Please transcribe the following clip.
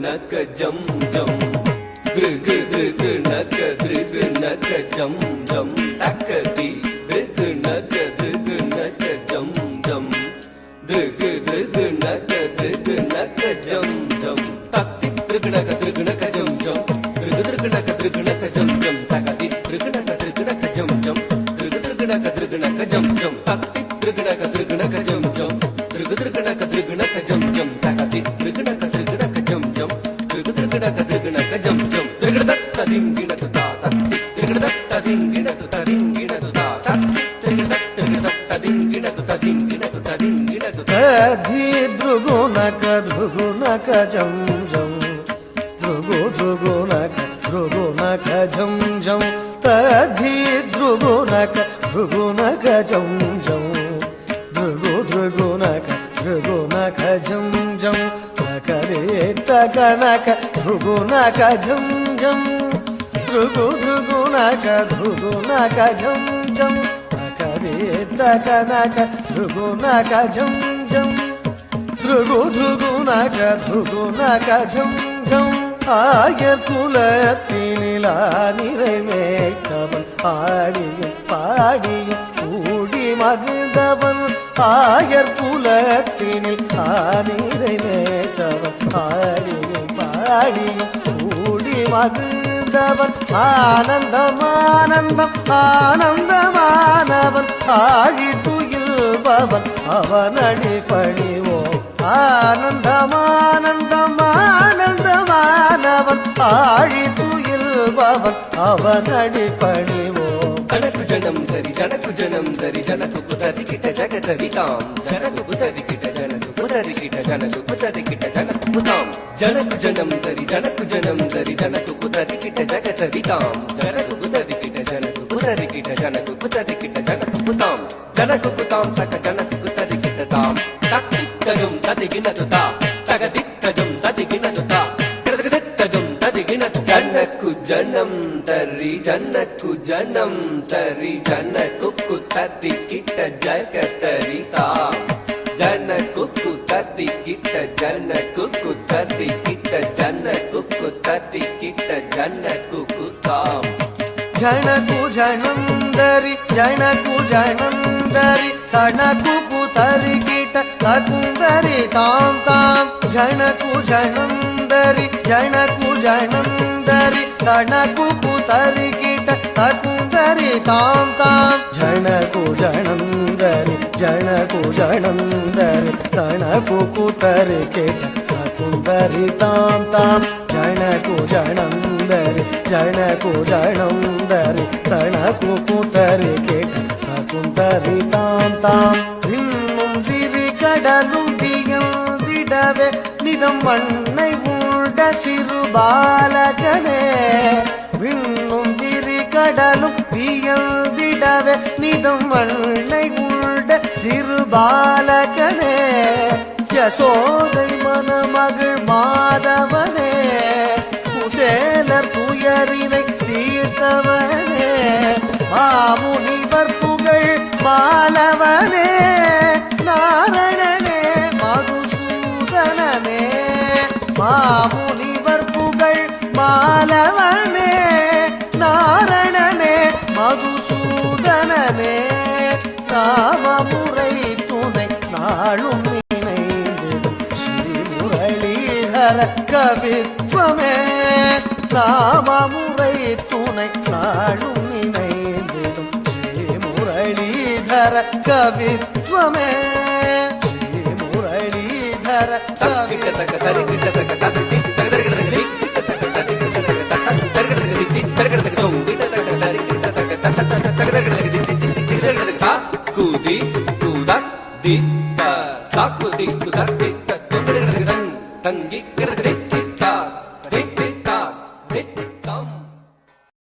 naka jam jam Drug drug naka drug naka jam jam Takati drug naka jam jam Drug drug naka jam jam Takti drug naka jam jam Drug drug naka jam jam Takati drug naka jam jam Drug drug naka jam jam Takti drug naka jam jam Drug drug naka jam jam Takati drug naka jam jam Drug drug naka jam jam Drug datta dingina tu ta tatti Drug datta dingina tu ta tatti Drug datta dingina tu ta dingina tu Adhi drugu naka jam jam drugu naka jam jam Adhi drugu naka jam jam drugu naka jam jam Takare takanaka drugu naka jam jam drugu naka jam jam Takare takanaka drugu naka jam jam drugu naka jam jam ஆயர் குலத்தினிலா நிறைமேய்த்தவன் ஆடியும் பாடியும் கூடி மகிழ்ந்தவன் ஆயர் குலத்தினில் நிறைமேய்த்தவன் ஆடியும் பாடியும் கூடி மகிழ்ந்தவன் ஆனந்தமானவன் ஆழி துயில்பவன் அவனடி பணிவோம் ஆனந்தமானவன் ஆழி துயில்பவன் அவனடி பணிவோம் ஜனக்கு ஜனம் தரி ஜனக்கு குதரி கிட்ட ஜகதரி தாம் ஜனக்கு குதரி கிட்ட ஜனக்கு குதரி கிட்ட ஜனக்கு குதரி கிட்ட ஜனக்கு புதாம் ஜனக்கு ஜனம் தரி ஜனக்கு குதரி கிட்ட ஜகதரி தாம் ஜனக்கு குதரி கிட்ட ஜனக்கு குதரி கிட்ட ஜனக்கு குதரி கிட்ட ஜனக்கு புதாம் ஜனக்கு புதாம் தக்க ஜனக்கு குதரி கிட்ட தாம் தக்கிக்கஜம் ததிகினது தா தகதிக்கஜம் ததிகினது தா கிடதிக்கஜம் ததிகினது ஜனக்கு ஜனம் தரி ஜனக்கு குதரி கிட்ட ஜகதரி தாம் ஜனக்கு குதரி கிட்ட ஜனக்கு குதரி கிட்ட ஜனக்கு குதரி கிட்ட ஜனக்கு குதாம் ஜனகு ஜனந்தரி கணக்கு குதரி கிட்ட ககுந்தரி தாம் தாம் ஜனகு ஜனந்தரி கணக்கு குதரி கிட்ட ககுந்தரி தாம் தாம் ஜனகு ஜனந்தரி கணக்கு குதரி கிட்ட ககுந்தரி தாம் தாம் ஜனகு ஜனந்தரி கணக்கு குதரி கிட்ட ககுந்தரி தாம் தாம் இன்னும் விரி கடலும் திகழ்ந்திடவே நிதம் வண்ணை உண்ட சிறு பாலகனே விண்ணும் விரி கடலும் திகழ்ந்திடவே நிதம் வண்ணை உண்ட சிறு பாலகனே யசோதை மணமகள் மாதவனே குசேலர் துயரினை தீர்த்தவனே மாமுனிவர் புகழ் மாலவனே நாரணனே மதுசூதனனே மாமுனிவர் புகழ் மாலவனே நாரணனே மதுசூதனனே நாமமுறை துணை நாளும் நினைந்திடும் ஸ்ரீமுரளிதர கவித்வமே நாமமுறை துணை நாளும் நினைந்திடும் ஸ்ரீமுரளிதர கவித்வமே ஸ்ரீமுரளிதர கவித்வமே